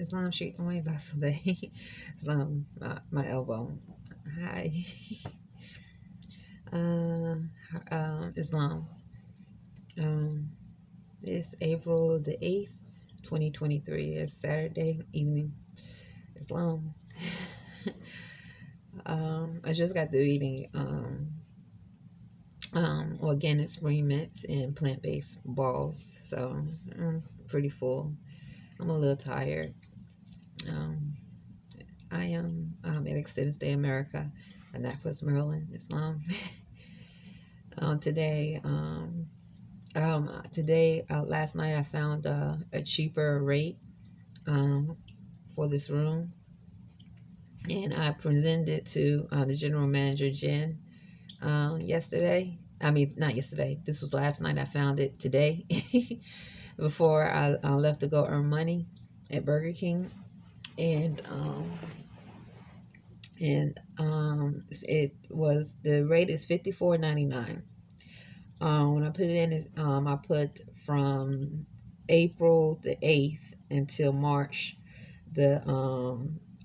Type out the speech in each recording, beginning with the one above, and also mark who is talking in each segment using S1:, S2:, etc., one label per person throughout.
S1: Islam Sheikh Away Bafabay. Islam, my elbow. Hi. Uh, Islam. Um, it's April the 8th, 2023. It's Saturday evening. Islam. I just got through eating organic spring mints and plant-based balls, so I'm pretty full. I'm a little tired. Um, I am in Extended Stay America, Annapolis, Maryland, Islam. Today, last night I found a cheaper rate for this room, and I presented it to the general manager, Jen, yesterday. I mean, not yesterday. This was last night. I found it today before I left to go earn money at Burger King, and it was, the rate is $54.99. When I put it in, I put from April the 8th until March the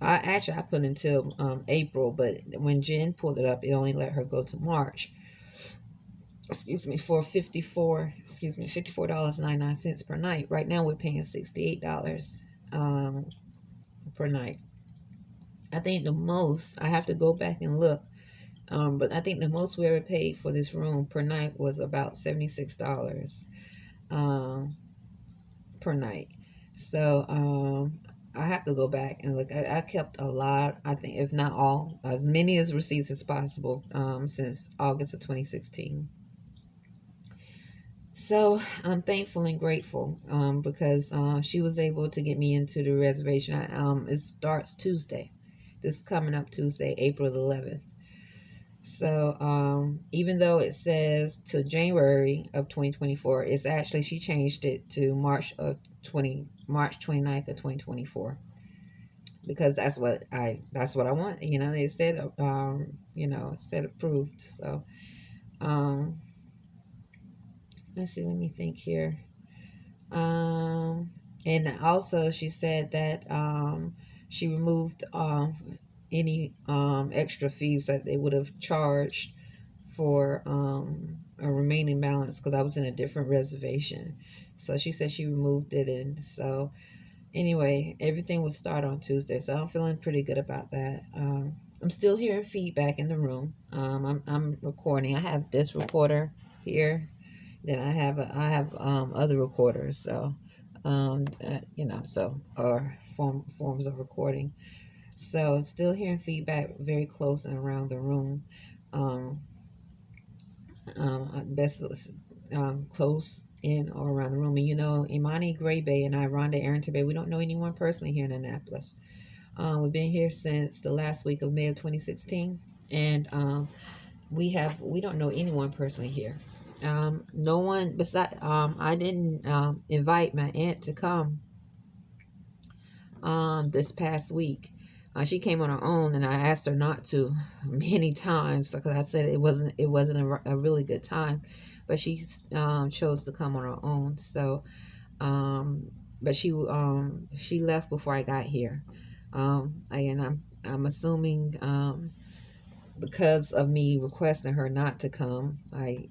S1: I put until April, but when Jen pulled it up, it only let her go to March. For $54.99 per night. Right now we're paying $68 per night. I think the most, I have to go back and look, but I think the most we ever paid for this room per night was about $76 per night. So I have to go back and look. I kept a lot, I think, if not all, as many as receipts as possible since August of 2016. So I'm thankful and grateful because she was able to get me into the reservation. It starts Tuesday. This is coming up Tuesday, April 11th. So even though it says to January of 2024, it's actually, she changed it to March 29th of 2024, because that's what I want. It said it said approved. So let's see, let me think here. And also she said that she removed any extra fees that they would have charged for a remaining balance, because I was in a different reservation. So she said she removed it, and so anyway, everything will start on Tuesday. So I'm feeling pretty good about that. I'm still hearing feedback in the room. I'm recording. I have this recorder here. Then I have other recorders. So or forms of recording. So still hearing feedback very close and around the room. Best close in or around the room. And Imani Gray Bay and I, Rhonda Arrington-Bey, we don't know anyone personally here in Annapolis. We've been here since the last week of May of 2016, and we don't know anyone personally here. No one beside, I didn't invite my aunt to come this past week. She came on her own, and I asked her not to many times, because I said it wasn't a really good time, but she chose to come on her own. So but she left before I got here. And I'm assuming because of me requesting her not to come, I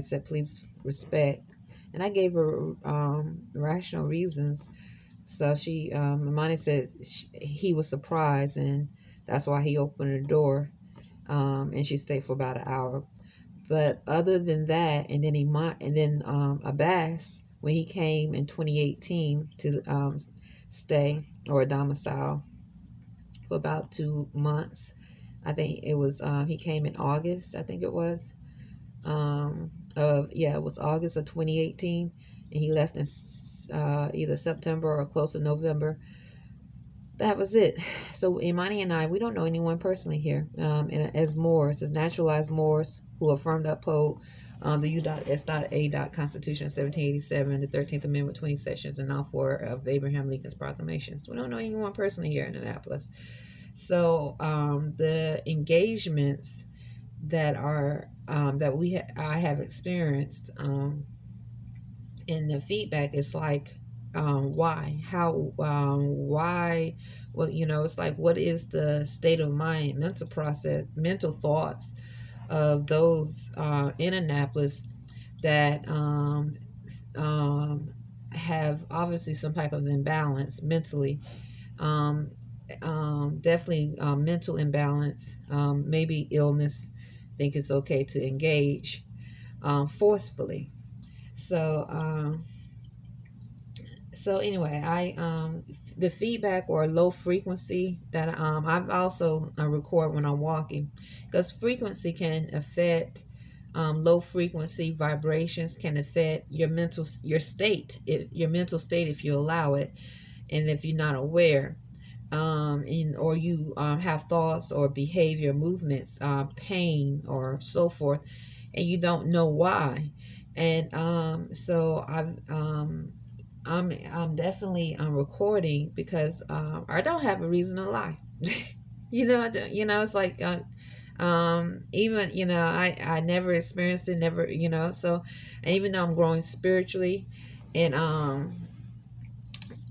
S1: said, please respect, and I gave her rational reasons. So Imani said he was surprised, and that's why he opened the door, and she stayed for about an hour. But other than that, and then Abbas, when he came in 2018 to stay or domicile for about 2 months, I think it was he came in August, I think it was it was August of 2018, and he left in either September or close to November. That was it. So Imani and I, we don't know anyone personally here. As Moors, as naturalized Moors who affirm to uphold the U.S.A. Constitution 1787, the 13th Amendment, 20 sections, and all four of Abraham Lincoln's proclamations. We don't know anyone personally here in Annapolis. So the engagements that are I have experienced, and the feedback is like why, how, why, well, it's like, what is the state of mind, mental process, mental thoughts of those in Annapolis that have obviously some type of imbalance mentally, um, definitely mental imbalance, maybe illness. Think it's okay to engage forcefully. So, so anyway, the feedback or low frequency that I've also record when I'm walking, because frequency can affect, low frequency vibrations can affect your state, your mental state, if you allow it, and if you're not aware, or you have thoughts or behavior movements, pain or so forth, and you don't know why. And so I'm definitely recording because I don't have a reason to lie. It's like even I never experienced it, never, so, and even though I'm growing spiritually, and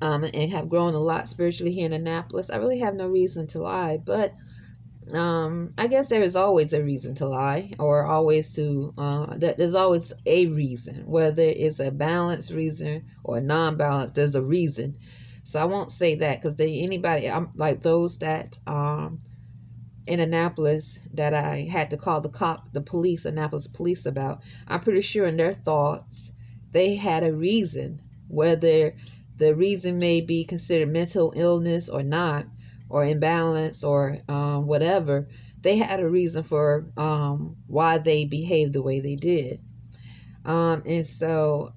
S1: and have grown a lot spiritually here in Annapolis, I really have no reason to lie. But I guess there is always a reason to lie, or always to there's always a reason, whether it's a balanced reason or a non-balanced, there's a reason. So I won't say that, because anybody, I'm like those that in Annapolis that I had to call the police, Annapolis police, about, I'm pretty sure in their thoughts they had a reason, whether the reason may be considered mental illness or not, or imbalance, or whatever. They had a reason for why they behaved the way they did. And so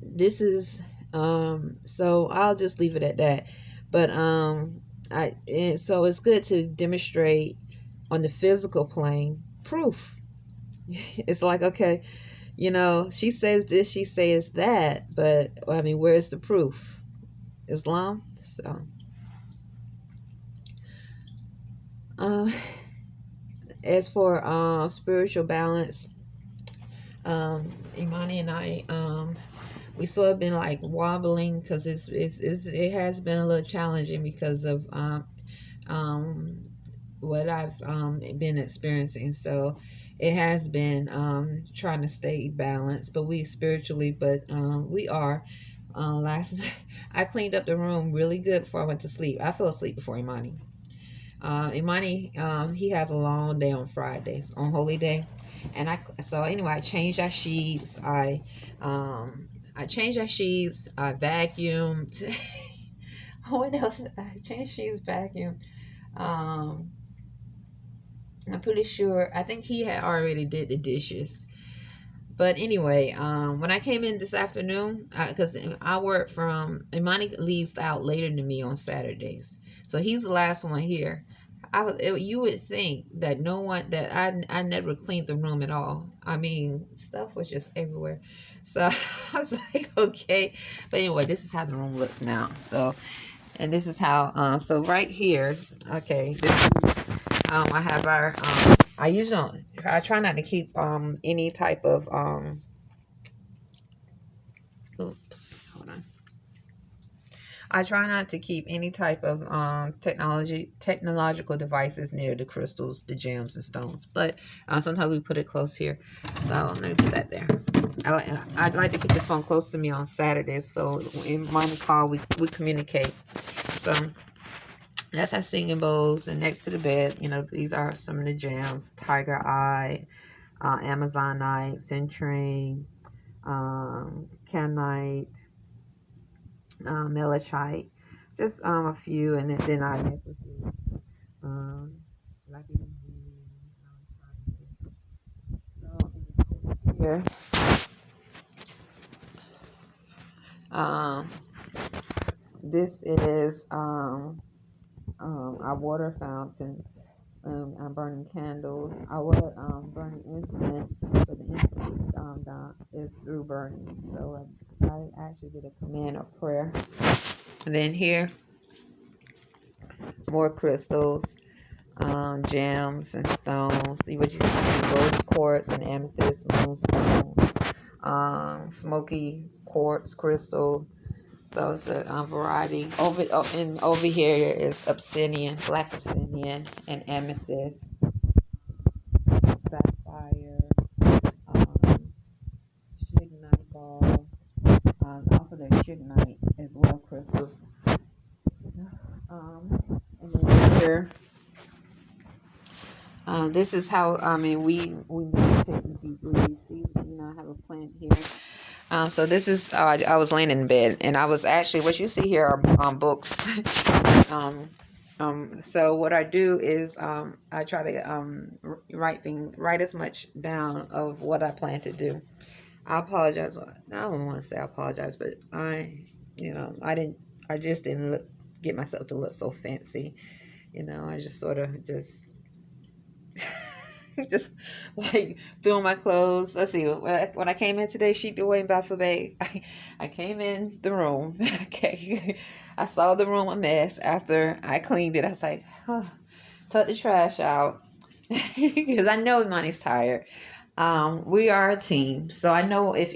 S1: this is so I'll just leave it at that. But and so it's good to demonstrate on the physical plane proof. It's like, okay, she says this, she says that, but I mean, where's the proof? Islam. So as for spiritual balance, Imani and I, we sort of been like wobbling, because it has been a little challenging because of what I've been experiencing. So it has been trying to stay balanced, but we spiritually, but we are. Last night I cleaned up the room really good before I went to sleep. I fell asleep before Imani. Imani, he has a long day on Fridays, on Holy Day, and so anyway, I changed our sheets. I changed our sheets. I vacuumed. What else? I changed sheets, vacuumed. I'm pretty sure. I think he had already did the dishes. But anyway, when I came in this afternoon, because I work from, Imani leaves out later than me on Saturdays, so he's the last one here. You would think that no one, that I never cleaned the room at all. I mean, stuff was just everywhere. So I was like, okay. But anyway, this is how the room looks now. So, and this is how. So right here, okay. This is, I have our. I usually don't. I try not to keep any type of oops, hold on. I try not to keep any type of technological devices near the crystals, the gems, and stones. But sometimes we put it close here. So I'm gonna put that there. I'd like to keep the phone close to me on Saturdays, so in my call we communicate. So that's our singing bowls, and next to the bed, these are some of the gems: Tiger Eye, Amazonite, Centrine, Canite, Melachite, just a few, and then our necklaces, like so here, this is our water fountain. I'm burning candles. I was burning incense, but the incense is through burning. So I actually did a command of prayer. And then here, more crystals, gems and stones. What you can see, rose quartz and amethyst, moonstone, smoky quartz crystal. So it's a variety. Over here is obsidian, black obsidian, and amethyst, sapphire, um, shignite ball. Also there's shignite as well, crystals. And then here, this is how we meditate and debrief. See, I have a plant here. So this is I was laying in bed, and I was actually, what you see here are books. So what I do is I try to write as much down of what I plan to do. I apologize. I don't want to say I apologize, but I just didn't get myself to look so fancy. I just sort of just just like doing my clothes. Let's see. When I came in today, she away in Arrington-Bey. I came in the room. Okay, I saw the room a mess after I cleaned it. I was like, took the trash out because I know Imani's tired. We are a team, so I know if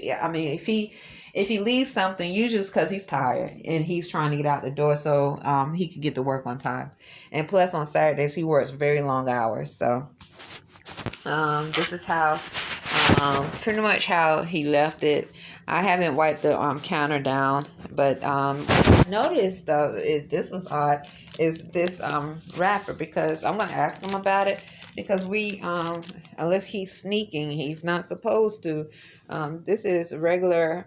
S1: he leaves something, usually it's because he's tired and he's trying to get out the door so he can get to work on time. And plus on Saturdays he works very long hours. So this is how pretty much how he left it. I haven't wiped the counter down, but notice though, this was odd, is this wrapper, because I'm gonna ask him about it, because we unless he's sneaking, he's not supposed to. This is regular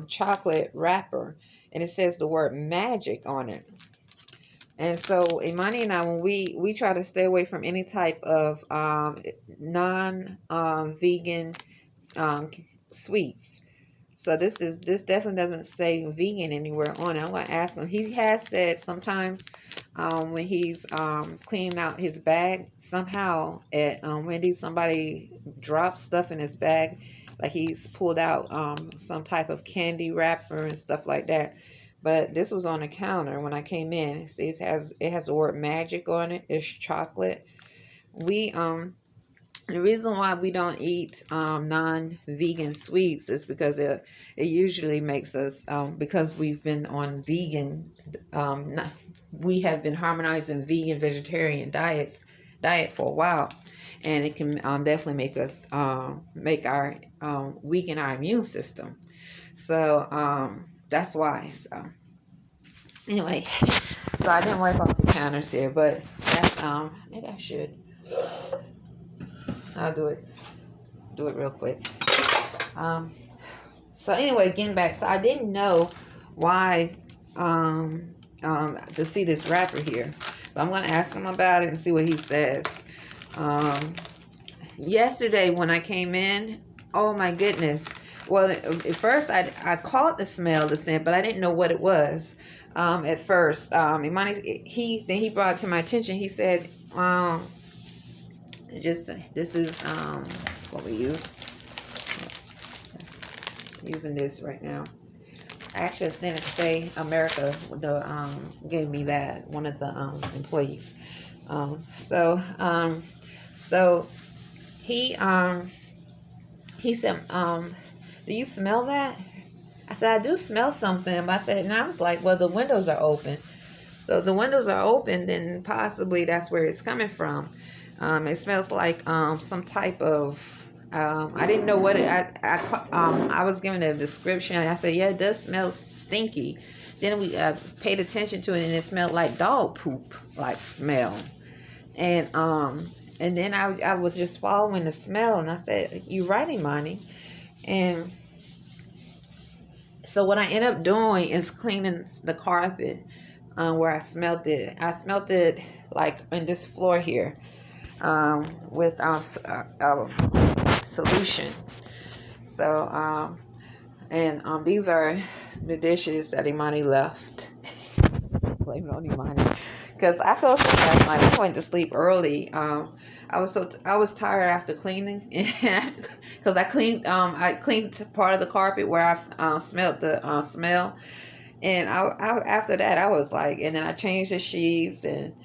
S1: chocolate wrapper, and it says the word magic on it. And so Imani and I, when we try to stay away from any type of non-vegan sweets. So this definitely doesn't say vegan anywhere on it. I'm going to ask him. He has said sometimes when he's cleaning out his bag, somehow at Wendy's, somebody drops stuff in his bag, like he's pulled out some type of candy wrapper and stuff like that. But this was on the counter when I came in. See, it has the word magic on it. It's chocolate. The reason why we don't eat non-vegan sweets is because it usually makes us, because we've been on vegan, we have been harmonizing vegan vegetarian diet for a while, and it can definitely make us weaken our immune system. So that's why. So anyway, so I didn't wipe off the counters here, but that's maybe I should. I'll do it real quick. So anyway, getting back, so I didn't know why to see this wrapper here, but I'm gonna ask him about it and see what he says. Yesterday when I came in, oh my goodness. Well, at first I caught the smell, the scent, but I didn't know what it was. At first, he brought it to my attention. He said, this is what we use. Using this right now. Actually, it's didn't say America. Gave me that, one of the employees. So he said, do you smell that? I said, I do smell something. But I said, and I was like, well, the windows are open. So if the windows are open, then possibly that's where it's coming from. It smells like some type of, I didn't know what it, I was given a description. I said, yeah, it does smell stinky. Then we paid attention to it, and it smelled like dog poop, like smell. And then I was just following the smell, and I said, you're right, Imani. And so what I end up doing is cleaning the carpet where I smelled it. I smelled it like in this floor here with solution. So these are the dishes that Imani left. Blame it on Imani, because I fell asleep last night. I went to sleep early. I was tired after cleaning, because I cleaned part of the carpet where I smelled the smell, and I after that I was like, and then I changed the sheets and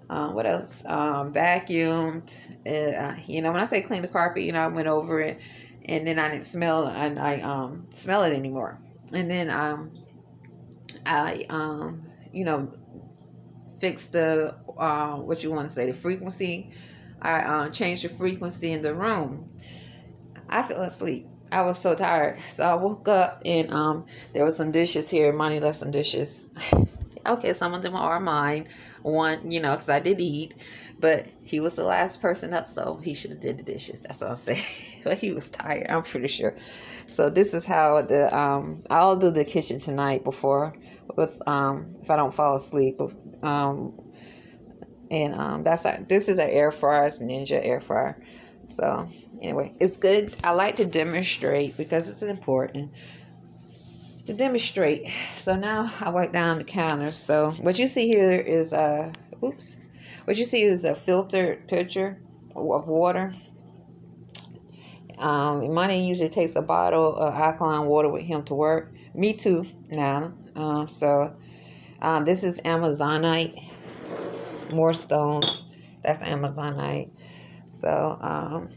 S1: what else? Vacuumed. When I say clean the carpet, I went over it, and then I didn't smell, and I smell it anymore. And then I you know, fixed the what you want to say, the frequency. I changed the frequency in the room. I fell asleep. I was so tired, so I woke up, and there was some dishes here. Money left some dishes. Okay, some of them are mine. One, you know, because I did eat, but he was the last person up, so he should have did the dishes. That's what I'm saying. But he was tired, I'm pretty sure. So this is how the I'll do the kitchen tonight before, with if I don't fall asleep. And this is an air fryer. It's Ninja air fryer. So anyway, it's good. I like to demonstrate because it's important to demonstrate. So now I wipe down the counter. So what you see here is what you see is a filtered pitcher of water. Money usually takes a bottle of alkaline water with him to work. Me too now. This is Amazonite. More stones. That's Amazonite. So